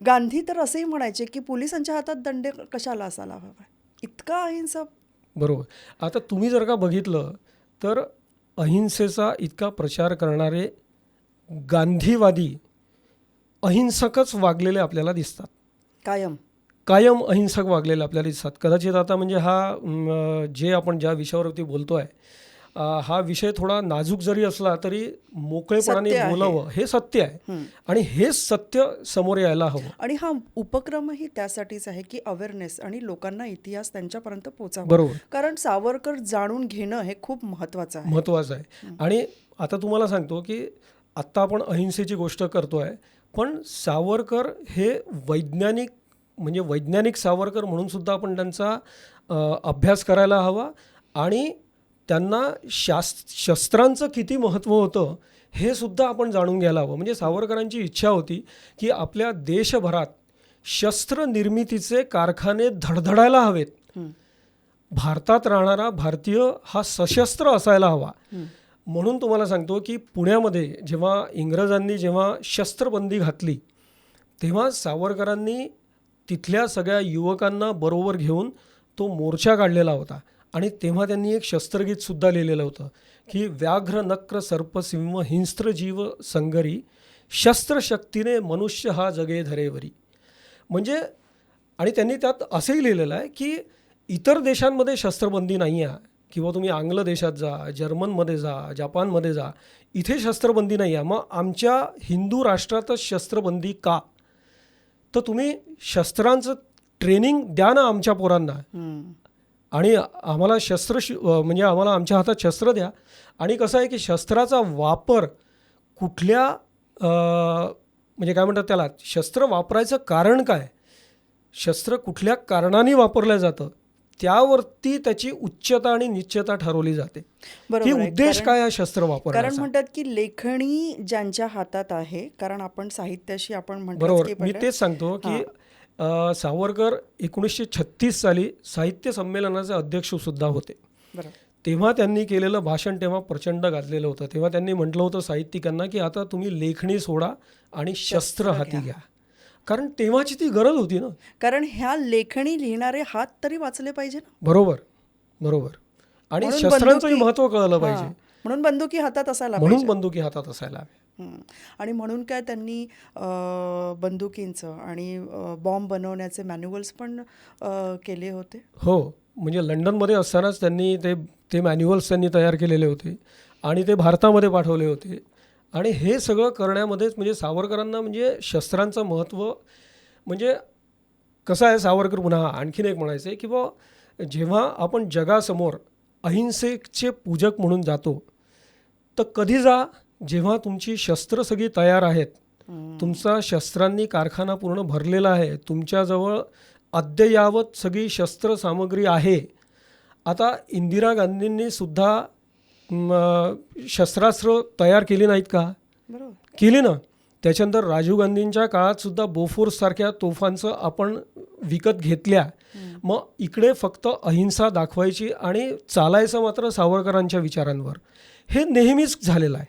गांधी तर असंही म्हणायचे की पोलिसांच्या हातात दंड कशाला असायला हवा, इतका अहिंसा. बरोबर. आता तुम्ही जर का बघितलं तर अहिंसेचा इतका प्रचार करणारे गांधीवादी अहिंसकच वागलेले आपल्याला दिसतात. कायम अहिंसक वागलेले आपल्याला दिसतात. कदाचित आता म्हणजे जे आपण ज्या विषयावरती बोलतो आहे, हा विषय थोडा नाजूक जरी असला तरी मोकळेपणाने सत्य आहे. बोलावं हे सत्य आहे आणि हेच सत्य समोर यायला हवं. आणि हा उपक्रमही त्यासाठीच आहे की अवेअरनेस आणि लोकांना इतिहास त्यांच्यापर्यंत पोहोचावा. बरोबर. कारण सावरकर जाणून घेणं हे खूप महत्त्वाचं आहे. आणि आता तुम्हाला सांगतो की आत्ता आपण अहिंसेची गोष्ट करतोय, पण सावरकर हे वैज्ञानिक सावरकर म्हणून सुद्धा आपण त्यांचा अभ्यास करायला हवा आणि त्यांना शस्त्रांचं किती महत्त्व होतं हे सुद्धा आपण जाणून घ्यायला हवं. म्हणजे सावरकरांची इच्छा होती की आपल्या देशभरात शस्त्र निर्मितीचे कारखाने धडधडायला हवेत. भारतात राहणारा भारतीय हा सशस्त्र असायला हवा. म्हणून तुम्हाला सांगतो की पुण्यामध्ये जेव्हा इंग्रजांनी शस्त्रबंदी घातली तेव्हा सावरकरांनी तिथल्या सगळ्या युवकांना बरोबर घेऊन तो मोर्चा काढलेला होता आणि तेव्हा त्यांनी एक शस्त्रगीतसुद्धा लिहिलेलं होतं की व्याघ्र नक्र सर्पसिंह हिंस्त्र जीव संगरी शस्त्रशक्तीने मनुष्य हा जगे धरेवरी. म्हणजे आणि त्यांनी त्यात असंही लिहिलेलं आहे की इतर देशांमध्ये शस्त्रबंदी नाही आहे किंवा तुम्ही आंग्ल देशात जा, जर्मनमध्ये जा, जपानमध्ये जा, इथे शस्त्रबंदी नाही आहे. मग आमच्या हिंदू राष्ट्रातच शस्त्रबंदी का? तर तुम्ही शस्त्रांचं ट्रेनिंग द्या ना आमच्या पोरांना आणि आम्हाला म्हणजे आम्हाला आमच्या हातात शस्त्र द्या. आणि कसं आहे की शस्त्राचा वापर कुठल्या म्हणजे काय म्हणतात त्याला, शस्त्र वापरायचं कारण काय, शस्त्र कुठल्या कारणाने वापरलं जातं त्यावरती त्याची उच्चता आणि निश्चयता ठरवली जाते की उद्देश काय आहे शस्त्र वापरायचा. कारण म्हणतात की लेखणी ज्यांच्या हातात आहे, कारण आपण साहित्याशी आपण बरोबर. मी तेच सांगतो की सावरकर 1936 साली साहित्य संमेलनाचे अध्यक्ष सुद्धा होते. तेव्हा त्यांनी केलेलं भाषण तेव्हा प्रचंड गाजलेलं होतं. तेव्हा त्यांनी म्हटलं होतं साहित्यिकांना की आता तुम्ही लेखणी सोडा आणि शस्त्र हाती घ्या. कारण तेव्हाची ती गरज होती ना. कारण ह्या लेखणी लिहिणारे हात तरी वाचले पाहिजे ना. बरोबर. आणि शस्त्रांचंही महत्त्व कळलं पाहिजे. म्हणून बंदुकी हातात असायला हवे. आणि म्हणून काय त्यांनी बंदुकींचं आणि बॉम्ब बनवण्याचे मॅन्युअल्स पण केले होते. हो, म्हणजे लंडनमध्ये असतानाच त्यांनी ते मॅन्युअल्स त्यांनी तयार केलेले होते आणि ते भारतामध्ये पाठवले होते. आणि हे सगळं करण्यामध्येच म्हणजे सावरकरांना म्हणजे शस्त्रांचं महत्त्व म्हणजे कसं आहे. सावरकर पुन्हा आणखीन एक म्हणायचं आहे की जेव्हा आपण जगासमोर अहिंसेचे पूजक म्हणून जातो तर कधी जा, जेव्हा तुमची शस्त्र सगळी तयार आहेत, तुमचा शस्त्रांनी कारखाना पूर्ण भरलेला आहे, तुमच्याजवळ अद्ययावत सगळी शस्त्र सामग्री आहे. आता इंदिरा गांधींनी सुद्धा शस्त्रास्त्र तयार केली नाहीत का? केली ना. त्याच्यानंतर राजीव गांधींच्या काळात सुद्धा बोफोर्ससारख्या तोफांचं आपण विकत घेतल्या. मग इकडे फक्त अहिंसा दाखवायची आणि चालायचं मात्र सावरकरांच्या विचारांवर, हे नेहमीच झालेलं आहे.